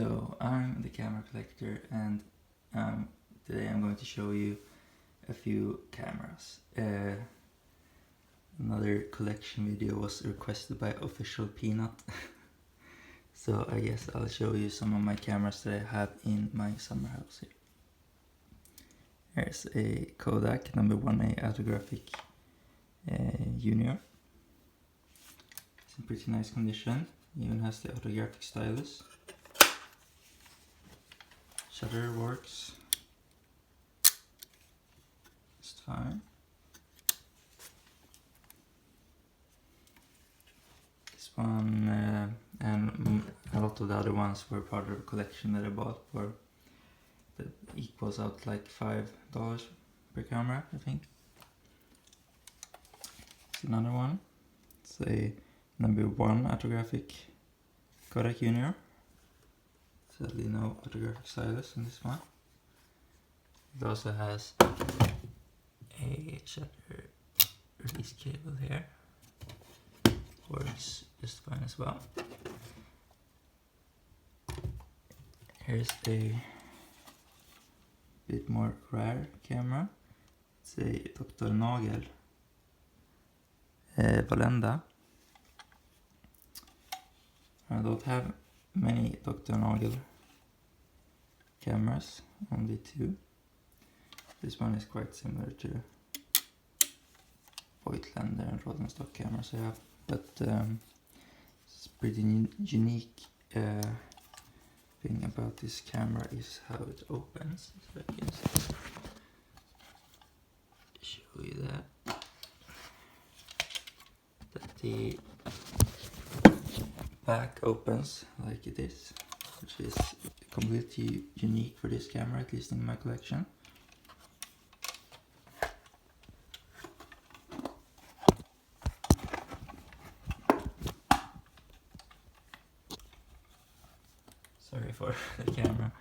So I'm the camera collector, and today I'm going to show you a few cameras. Another collection video was requested by Official Peanut. So I guess I'll show you some of my cameras that I have in my summer house here. Here's a Kodak number 1A Autographic Junior. It's in pretty nice condition. It even has the autographic stylus. Shutter works just fine. This one and a lot of the other ones were part of a collection that I bought for that equals out like $5 per camera, I think. It's another one. It's a number 1 autographic Kodak Junior. Sadly no autographic stylus in this one. It also has a shutter release cable here. Works just fine as well. Here's a bit more rare camera. It's a Dr. Nagel Valenda. I don't have many Dr. Nagel cameras, only 2. This one is quite similar to Voigtlander and Rodenstock cameras I have, but it's pretty unique thing about this camera is how it opens. So I can show you that the back opens like it is, which is completely unique for this camera, at least in my collection. Sorry for the camera,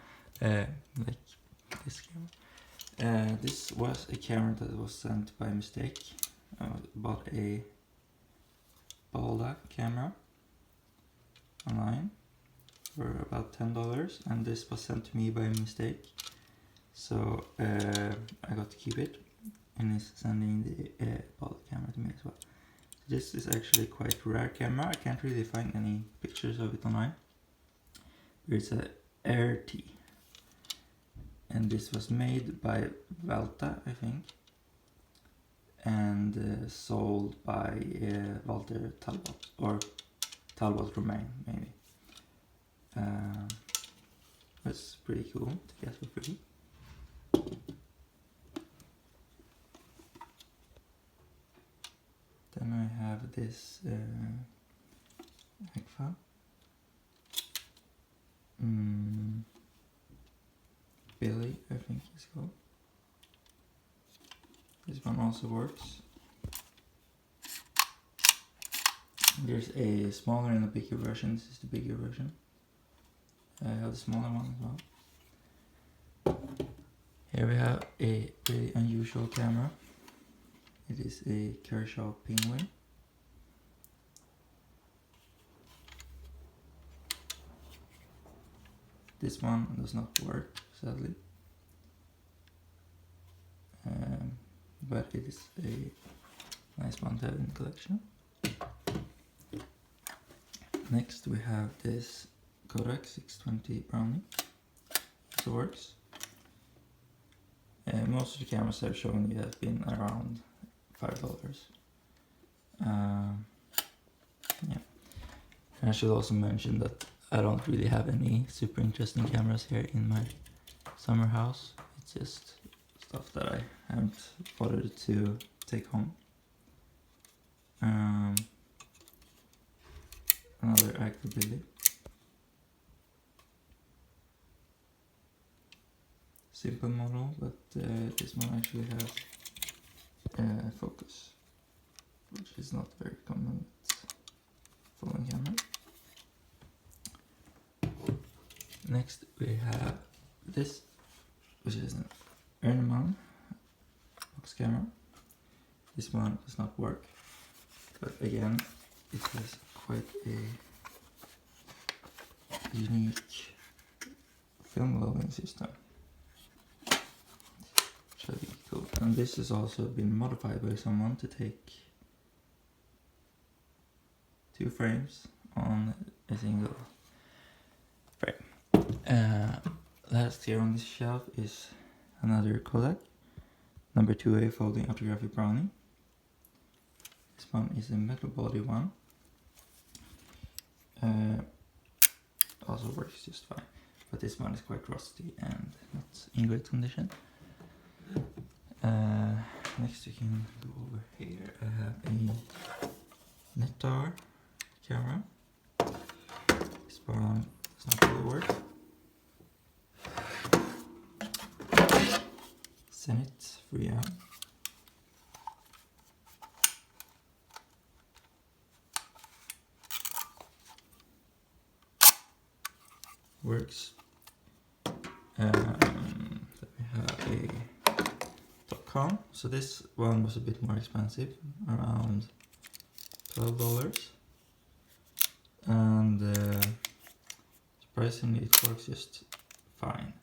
like this camera. This was a camera that was sent by mistake. I bought a Balda camera online for about $10, and this was sent to me by mistake, so I got to keep it, and it's sending the Balda camera to me as well. This is actually quite a rare camera. I can't really find any pictures of it online. It's a RT, and this was made by Valta, I think, and sold by Walter Talbot, or Talbot Romain, maybe. It's pretty cool to get for free. Then I have this Agfa. Billy, I think it's called. This one also works. There's a smaller and a bigger version. This is the bigger version. I have the smaller one as well. Here we have a really unusual camera. It is a Kershaw Penguin. This one does not work, sadly. But it is a nice one to have in the collection. Next we have this Kodak 620 Brownie. It works. Most of the cameras I've shown you have been around $5. Yeah. And I should also mention that I don't really have any super interesting cameras here in my summer house. It's just stuff that I haven't bothered to take home. Another Agfa Billy. Simple model, but this one actually has focus, which is not very common with phone camera. Next we have this, which is an Ernemann box camera. This one does not work, but again it has quite a unique film loading system. Which I think is cool. And this has also been modified by someone to take 2 frames on a single frame. Last here on this shelf is another Kodak number 2A folding autographic Brownie. This one is a metal body one. Also works just fine, but this one is quite rusty and not in great condition. Next we can go over here. I have a Netar camera. This one does not really work. Zenit 3M. Works. Then we have a Topcon. So this one was a bit more expensive, around $12, and surprisingly it works just fine.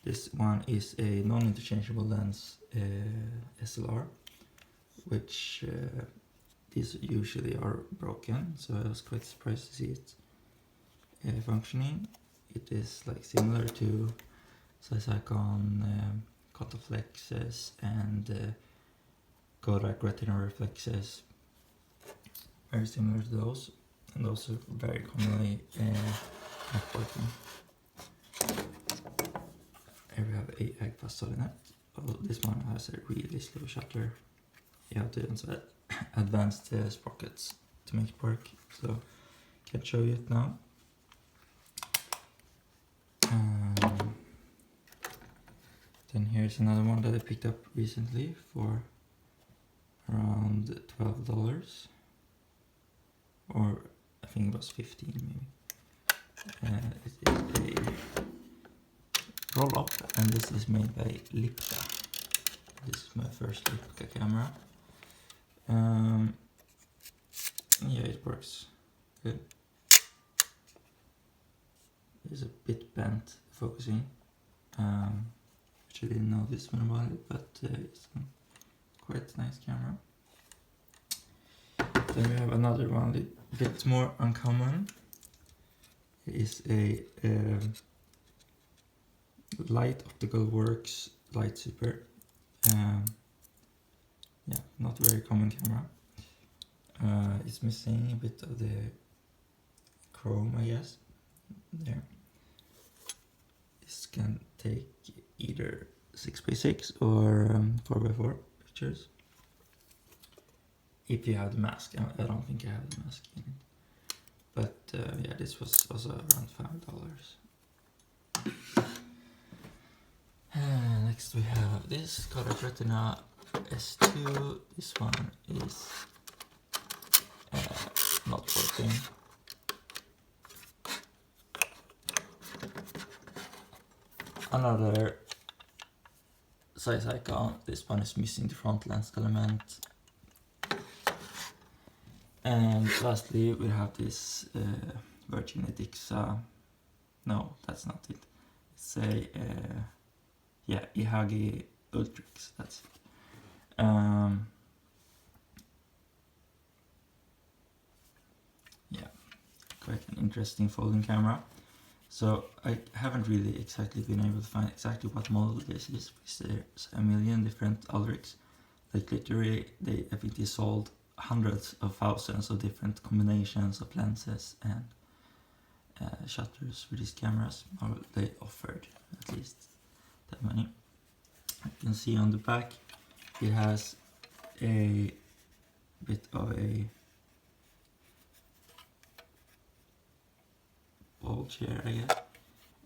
This one is a non-interchangeable lens SLR, which these usually are broken, so I was quite surprised to see it functioning. It is like similar to Zeiss-Ikon Contaflexes and Kodak Retina Reflexes, very similar to those, and those are very commonly not working. Here we have a Agfa Solinet. Oh, this one has a really slow shutter. You have to insert advanced sprockets to make it work, so can't show you it now. Then here's another one that I picked up recently for around $12, or I think it was 15 maybe. It is a roll up, and this is made by Lipka. This is my first Lipka camera. Yeah, it works good. It's a bit bent focusing, which I didn't know this one about it, but it's a quite nice camera. Then we have another one, a bit more uncommon. It is a Light Optical Works Lightsuper. Yeah, not very common camera. It's missing a bit of the chrome, I guess. There. This can take either 6x6 or 4x4 pictures. If you have the mask, I don't think I have the mask in it. But yeah, this was also around $5. Next we have this Kodak Retina S2. This one is not working. Another Zeiss-Ikon. This one is missing the front lens element. And lastly we have this Virgin Edixa. No, that's not it. It's a yeah, Ihagee Ultrix. That's it. Yeah, quite an interesting folding camera. So I haven't really exactly been able to find exactly what model this is, because there's a million different Ultrix. Like literally, I think they sold hundreds of thousands of different combinations of lenses and shutters for these cameras, or they offered at least that many. You can see on the back it has a bit of a bulge here, I guess,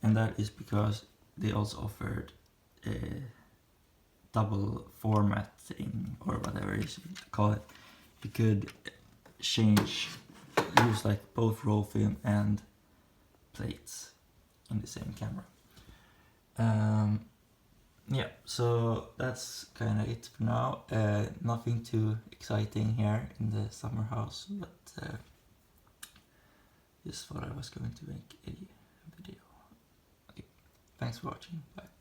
and that is because they also offered a double formatting, or whatever you should call it. You could use like both roll film and plates in the same camera. Yeah, so that's kind of it for now. Nothing too exciting here in the summer house, but just thought I was going to make a video. Okay. Thanks for watching. Bye.